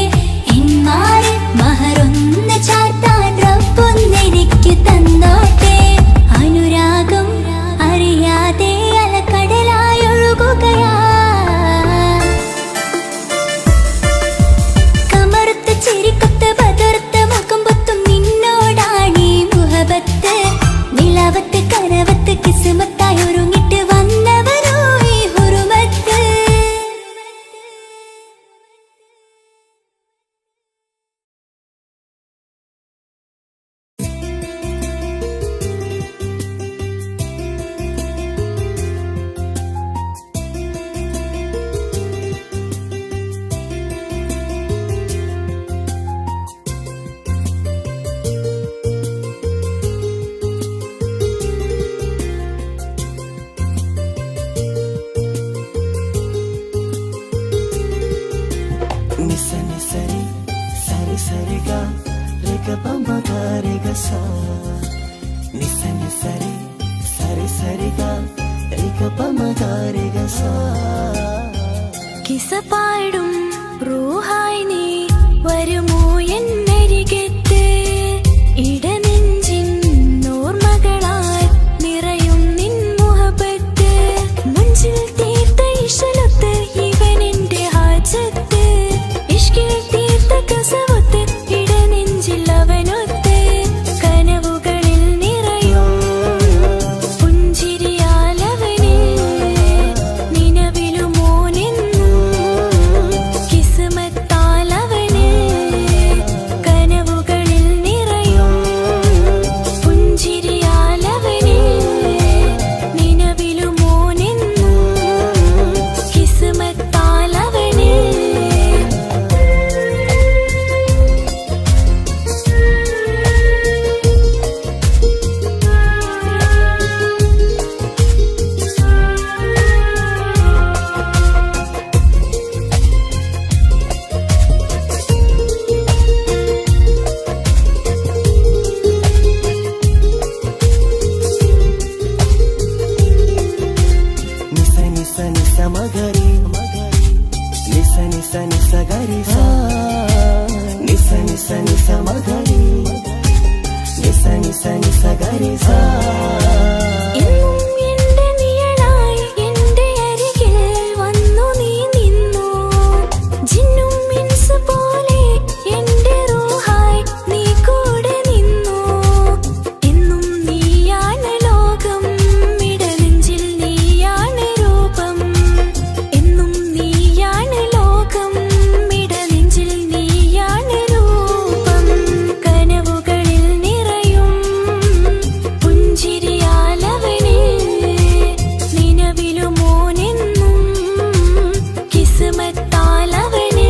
എന്മാര് മഹറൊന്ന് ചാർത്താൻ റബ്ബൊന്നെനിക്ക് തന്നോട്ടെ അനുരാഗം അറിയാതെ അലക്കടലായി ഒഴുകുകയാ കമറുത്ത ചിരിക്കൊത്ത ബദർത്ത മുഖം പൊത്തും നിന്നോടാണീ മുഹബത്ത് നിലാവത്ത് കനവത്ത് കിസ്മത്തായി ഒരുങ്ങിട്ട് വന്നവരോ ഈ ഹുറുമത്ത് നിസ നിസരി സരി സരിഗ രഗ പമ ഗ സ നിസ നിസരി സരി സരിഗ രഗ പമ ഗ സ കിസ പാടും റൂഹായി നീ വരുമോ എന്നരികത്ത് ഇടനെഞ്ചിൻ ഓർമ്മകളാൽ നിറയും നിൻ മുഹബത്ത് മുഞ്ചിൽ തീർത്ത ഇശലത്ത് ഇവനെന്റെ ഹാജത്ത് ഇഷ്കിൽ തീർത്ത കസവത്ത് ഇടനെഞ്ചിൽ അവനൊത്ത് കനവുകളിൽ നിറയും പുഞ്ചിരിയാലവന് നിലവിലുമോനെന്നും കിസ്മത്താലവന് കനവുകളിൽ നിറയും പുഞ്ചിരിയാലവന് നിലവിലുമോനെന്നും കിസ്മത്താലവന് നിസ നിസ നിസ മഗരി നിസ നിസ നിസ ഗരി സ നിസ നിസ നിസ മഗരി നിസ നിസ നിസ ഗരി സ എന്നും എന്റെ നിഴലായി എന്റെ അരികിൽ വന്നു നീ നിന്നു ജിന്നും ഇൻസ് പോലെ എന്റെ റൂഹായി നീ കൂടെ നിന്നു എന്നും നീയാണ് ലോകം ഇടനെഞ്ചിൽ നീയാണ് രൂപം എന്നും നീയാണ് ലോകം ഇടനെഞ്ചിൽ നീയാണ് രൂപം കനവുകളിൽ നിറയും പുഞ്ചിരിയാലവന് നിലവിലുമോനെന്നും കിസ്മത്താലവന്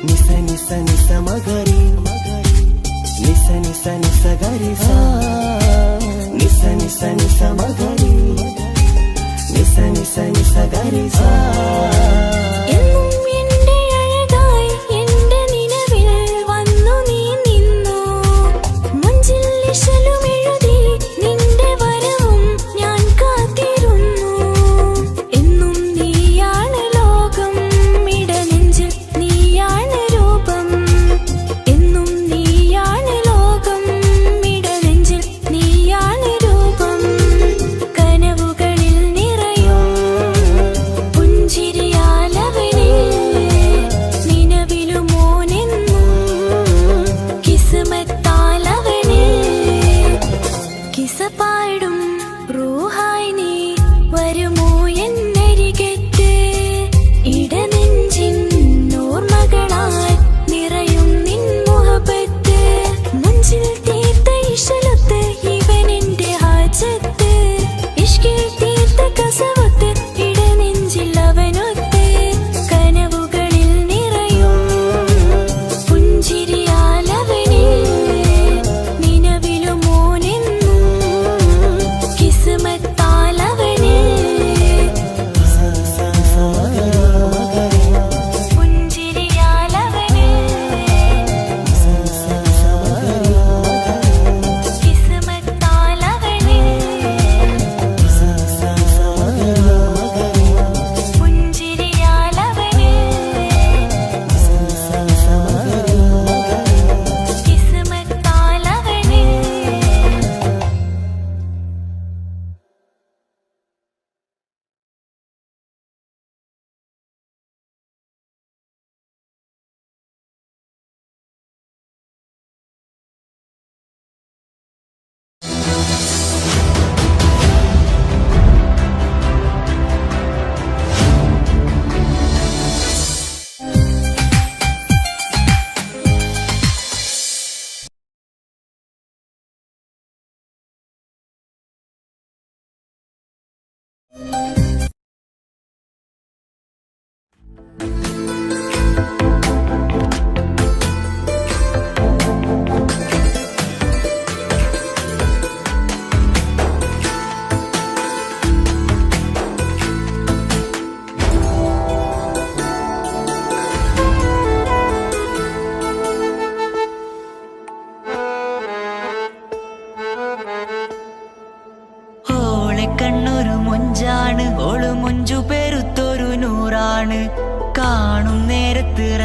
നിസ നിസ നിസ മഗരി നിസ നിസ നിസ ഗരി സ നിസ നിസ നിസ മഗരി നിസ നിസ നിസ ഗരി സ എന്നും എന്റെ അഴകായി എന്റെ നിലവിൽ വന്നു നീ നിന്നു മുഞ്ചിൽ ഇശലും എഴുതി നിന്റെ വരവും ഞാൻ കാത്തിരുന്നു എന്നും നീയാണ് ലോകം ഇടനെഞ്ചിൽ നീയാണ് രൂപം എന്നും നീയാണ് ലോകം ഇടനെഞ്ചിൽ നീ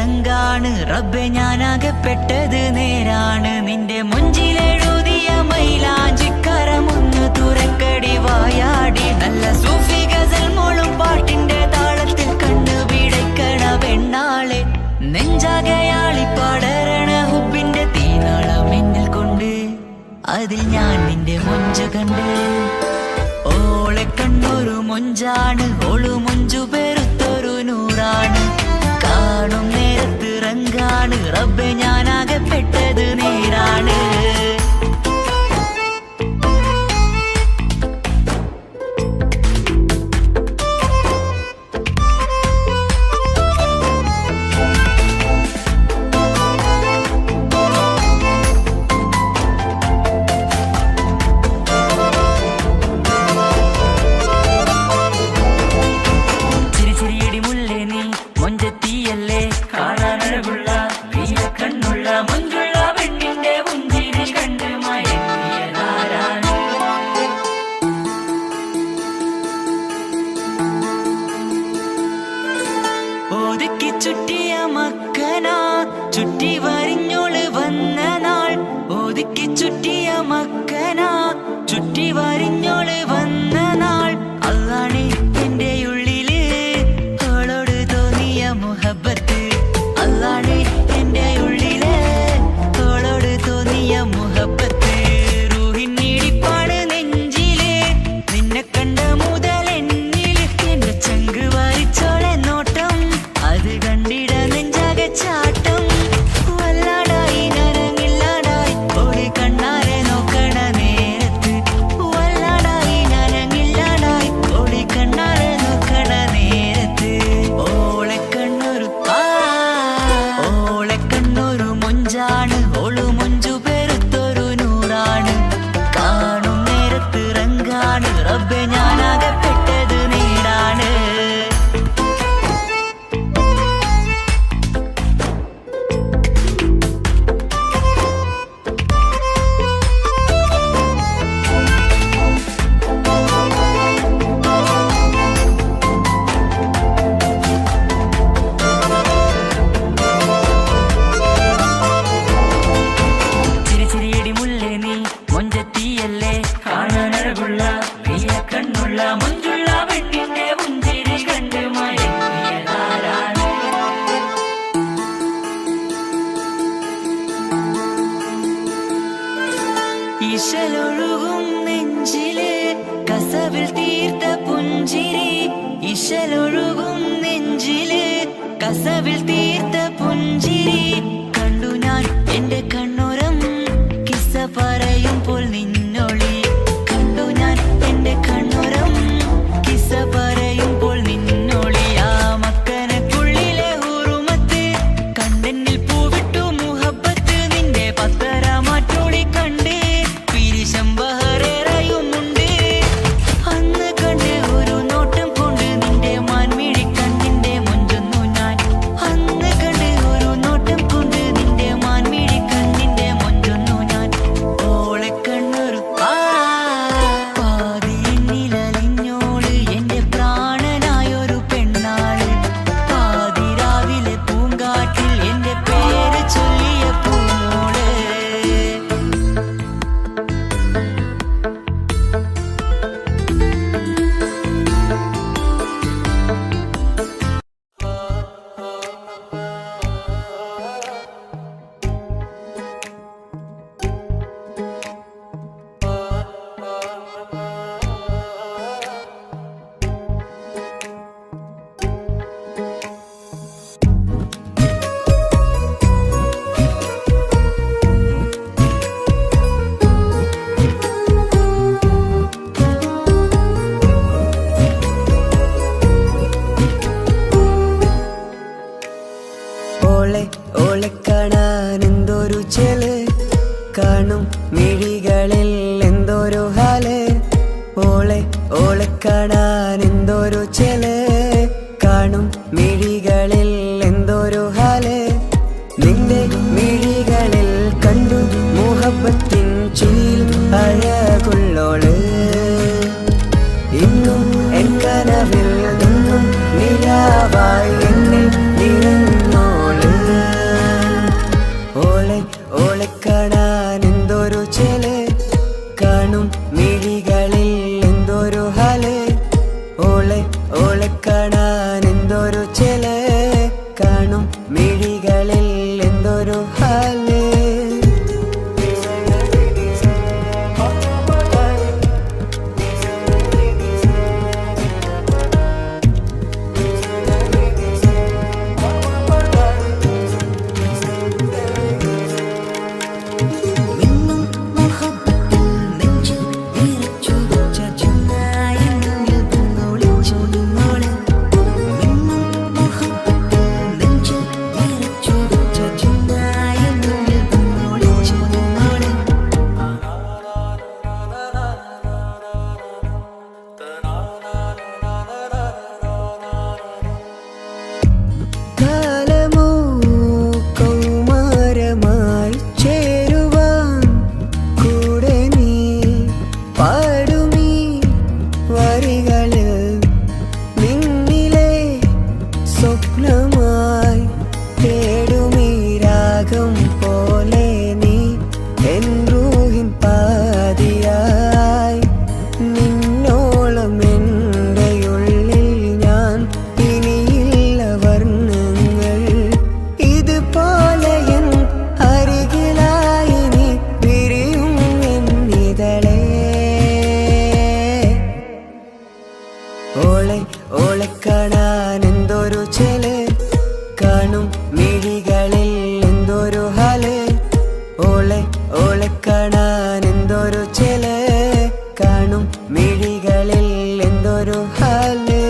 റങ്കാണ് റബ്ബെ ഞാനാകപ്പെട്ടത് നേരാണ് നിന്റെ മുഞ്ചിലെഴുതിയ മൈലാഞ്ചിക്കരമൊന്ന് തുറക്കടി വായാടി നല്ല സൂഫി ഗസൽ മോളും പാട്ടിന്റെ താളത്തിൽ കണ്ണു പിടയ്ക്കണ പെണ്ണാളെ നെഞ്ചാകയാളി പടരണ ഹുബിന്റെ തീനാളം എന്നിൽ കൊണ്ട് അതിൽ ഞാൻ നിന്റെ മൊഞ്ചു കണ്ട് ഓളെ കണ്ണൊരു മൊഞ്ചാണ് ഓളു മൊഞ്ചു പെരുത്തൊരു നൂറാണ് കാണും നേരത്ത് റങ്കാണ് റബ്ബെ ഞാനാകപ്പെട്ടത് നേരാണ് ഒതുക്കി ചുറ്റിയ മക്കന ചുറ്റി വരിഞ്ഞോള് വന്ന നാൾ ഒതുക്കി ചുറ്റിയ മക്കന ചുറ്റി വരിഞ്ഞോള് വന്ന നാൾ അതാണ് എന്റെ ഉള്ളില് അവളോട് തോന്നിയ മുഹബത്ത് അതാണ് എന്റെ ഉള്ളില് അവളോട് തോന്നിയ മുഹബത്ത് റൂഹിന്നിടിപ്പാണ് നെഞ്ചില് നിന്നെ കണ്ട മുതൽ എന്നില് എന്റെ ചങ്ക് വാരിച്ചോളെ നോട്ടം അത് കണ്ടിട നെഞ്ചാകെ ചാട്ടം വല്ലാടായി നനങ്ങില്ലാടായി ഓടി കണ്ണാരെ നോക്കണ നേരത്ത് വല്ലാടായി നനങ്ങില്ലാടായി ഓടി കണ്ണാരെ നോക്കണ നേരത്ത് ഓളെ കണ്ണൊരു മൊഞ്ചാണ് ഓളു മൊഞ്ചു പെരുത്തൊരു നൂറാണ് കാണും നേരത്ത് റങ്കാണ് റബ്ബെ ഞാനാകപ്പെട്ടത് നേരാണ് ചിരിച്ചിരിയടി മുല്ലേ നീ മൊഞ്ചത്തിയല്ലേ കാണാനഴകുള്ള നീയ കണ്ണുള്ള മൊഞ്ചുള്ള പെണ്ണിന്റെ മുഞ്ചിരി കണ്ട് മയങ്ങിയതാരാണ് ഇശലൊഴുകും നെഞ്ചില് കസവിൽ തീർത്ത പുഞ്ചിരി ഇശലൊഴുകും നെഞ്ചില് കസവിൽ തീർത്ത പുഞ്ചിരി കണ്ടു ഞാൻ എന്റെ കണ്ണുരം കിസ്സ പറയുമ്പോൾ നിന്നൊളി കണ്ടു ഞാൻ എന്റെ കണ്ണുരം കിസ്സ പറയുമ്പോൾ നിന്നൊളി ആ മക്കനക്കുള്ളിലെ ഹുറുമത്ത് കണ്ടെന്നിൽ പൂവിട്ടു മുഹബത്ത് നിന്റെ പത്തര മാറ്റോളി കണ്ട് പിരിശം ബഹറേറയുമുണ്ട് അന്ന് കണ്ട് ഒരു നോട്ടം കൊണ്ട് നിന്റെ മാൻമിഴി കണ്ണിന്റെ മൊഞ്ചൊന്നു ഞാൻ അന്ന് കണ്ട് ഒരു നോട്ടം കൊണ്ട് നിന്റെ മാൻമിഴി കണ്ണിന്റെ മൊഞ്ചൊന്നു ഞാൻ ഓളെ കണ്ണൊരു പാതി എന്നിലലിഞ്ഞോള് എന്റെ പ്രാണനായൊരു പെണ്ണാള് പാതി രാവിലെ പൂങ്കാറ്റിൽ എന്റെ പേര് ചൊല്ലിയ പൂമോള് ഓളെ കാണാൻ എന്തൊരു ചെല് കാണും മിഴികളിൽ എന്തൊരു ഹാല് ഓളെ കാണാൻ എന്തൊരു ചെല് കാണും മിഴികളിൽ എന്തൊരു ഹാല് നിന്റെ മിഴികളിൽ കണ്ടു മുഹബത്തിൻ ചിൽ അഴകുള്ളോള് ഇന്നും എൻ കനവിൽ നിന്നും നിലാവായി എന്നിൽ നിറഞ്ഞോള് ഓളെ കാണാൻ എന്തൊരു ചില കാണും മിഴികളിൽ എന്തൊരു ഹാല്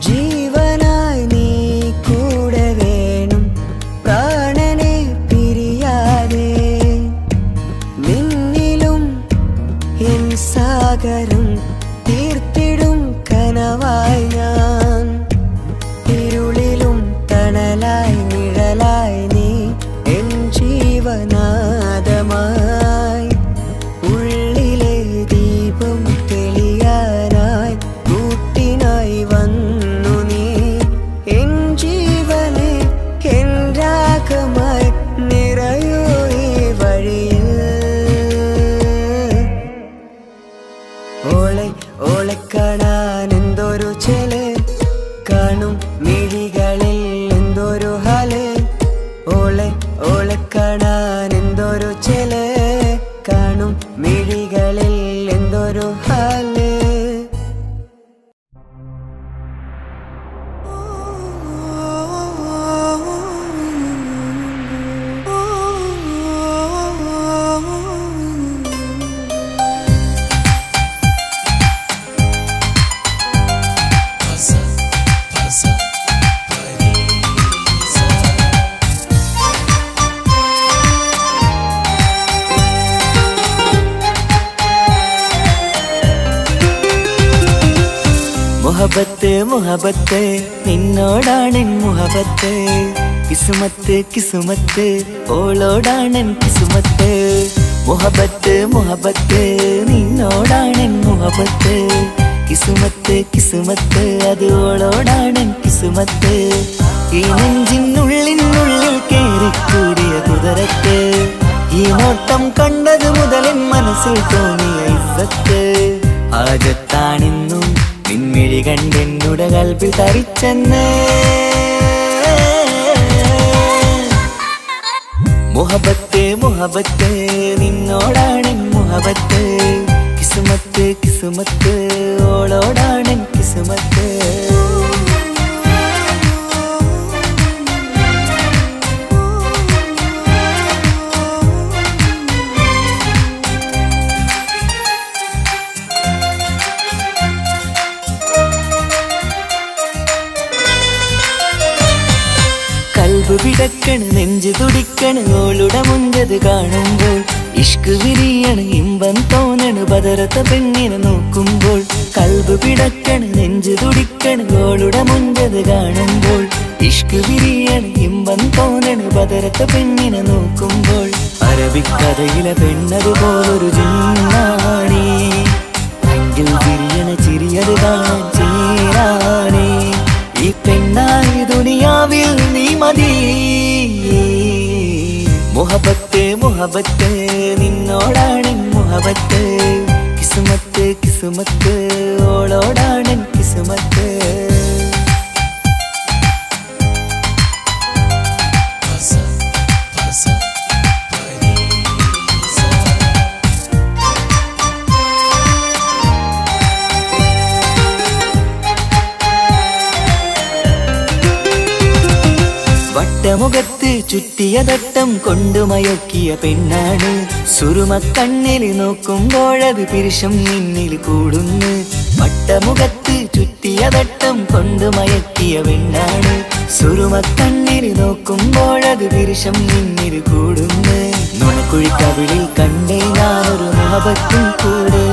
ജീവനായി നീ കൂടെ വേണം പ്രാണനെ പിരിയാതെ നിന്നിലും എൻ സാഗരം തീർത്തിടും കനവായി ഞാൻ ഇരുളിലും തണലായി നിഴലായി നീ എൻ ജീവനാദമായി ഉള്ളിലെ ദീപം തെളിയാനായി കൂട്ടിനായി വന്നു നീ എൻ ജീവനെ എൻ രാഗമായി നിറയൂ ഈ വഴിയിൽ ഓളെ കാണാൻ എന്തൊരു ചില കാണും മിഴികളിൽ എന്തൊരു ഹാല് ഓളെ കാണാൻ എന്തൊരു ചില കാണും മിഴികളിൽ എന്തൊരു ഹാല് മുഹബത്ത് മുഹബത്ത് നിന്നോടാണെൻ മുഹബത്ത് കിസുമത്ത് കിസുമത്ത് ഓളോടാണെൻ കിസുമത്ത് മുഹബത്ത് മുഹബത്ത് നിന്നോടാണെൻ മുഹബത്ത് കിസുമത്ത് കിസുമത്ത് അത് ഓളോടാണെൻ കിസുമത്ത് ഈ നെഞ്ചിനുള്ളിനുള്ളിൽ കേറിക്കൂടിയ കുതിരത്ത് ഈ നോട്ടം കണ്ടത് മുതലൻ മനസ്സിൽ തോന്നിയ ഇസ്സത്ത് ആകത്താണെന്നും നിൻമിഴി കണ്ടെന്നുടെ കൽപ്പിൽ തരിച്ചെന്ന് മുഹബത്ത് മുഹബത്ത് നിന്നോടാണെൻ മുഹബത്ത് കിസുമത്ത് കിസുമത്ത് ഓളോടാണെൻ കിസുമത്ത് കൽബ് പിടക്കണ് നെഞ്ചു തുടിക്കണ് ഓളുടെ മുഞ്ചത് കാണുമ്പോൾ ഇഷ്ക് വിരിയണ് ഇമ്പം തോന്നണ് ബദറത്ത പെണ്ണിനെ നോക്കുമ്പോൾ കൽബ് പിടക്കണ് നെഞ്ചു തുടിക്കണ് ഓളുടെ മുഞ്ചത് കാണുമ്പോൾ ഇഷ്ക് വിരിയണ് ഇമ്പം തോന്നണ് ബദറത്ത പെണ്ണിനെ നോക്കുമ്പോൾ അറബിക്കഥയിലെ പെണ്ണതുപോലൊരു ജിന്നാണി അങ്കിൽ വിരിയണ ചിരിയത് കാണാൻ ചേരാണി ഈ പെണ്ണായി ദുനിയാവിൽ നീ മതി മുഹബത്ത് മുഹബത്ത് നിന്നോടാണെൻ മുഹബത്ത് കിസുമത്ത് കിസുമത്ത് ഓളോടാണെൻ കിസുമത്ത് വട്ടമുഖത്ത് ചുറ്റിയ തട്ടം കൊണ്ടുമയക്കിയ പെണ്ണാണ് സുറുമക്കണ്ണിൽ നോക്കുമ്പോഴത് പിരിശം നിന്നിൽ കൂടുന്നു വട്ടമുഖത്ത് ചുറ്റിയ തട്ടം കൊണ്ടുമയക്കിയ പെണ്ണാണ് സുറുമക്കണ്ണിൽ നോക്കുമ്പോഴത് പിരിശം നിന്നിൽ കൂടുന്നു നുണക്കുഴിക്കവിളിൽ കണ്ടേ ഞാനൊരു മുഹബത്തും കൂടെ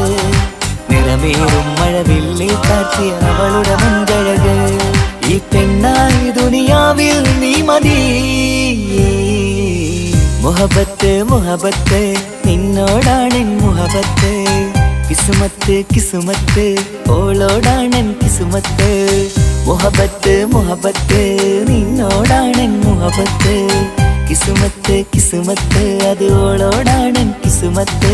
നിറമേറും മഴവില്ലിൽ കാറ്റിയ അവളുടെ മുൻകഴക് ഈ പെണ്ണായി ദുനിയാവിൽ നീ മതി മുഹബത്ത് മുഹബത്ത് നിന്നോടാണെൻ മുഹബത്ത് കിസുമത്ത് കിസുമത്ത് ഓളോടാണൻ കിസുമത്ത് മുഹബത്ത് മുഹബത്ത് നിന്നോടാണൻ മുഹബത്ത് കിസുമത്ത് കിസുമത്ത് അത് ഓളോടാണൻ കിസുമത്ത്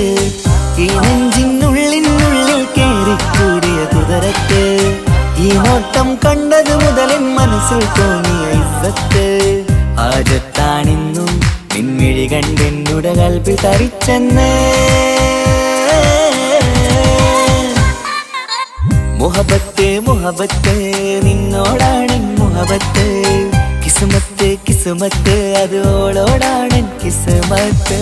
ഈ നെഞ്ചിനുള്ളിനുള്ളിൽ കേറിക്കൂടിയ കുതിരത്ത് ഈ നോട്ടം കണ്ടത് മുതലൻ മനസ്സിൽ തോന്നിയ ഇസ്സത്ത് ഹാജത്താണിന്നും നിൻമിഴി കണ്ടെന്നുടെ കൽബിൽ തരിച്ചെന്ന് മുഹബത്ത് മുഹബത്ത് നിന്നോടാണൻ മുഹബത്ത് കിസുമത്ത് കിസുമത്ത് അത് ഓളോടാണൻ കിസുമത്ത്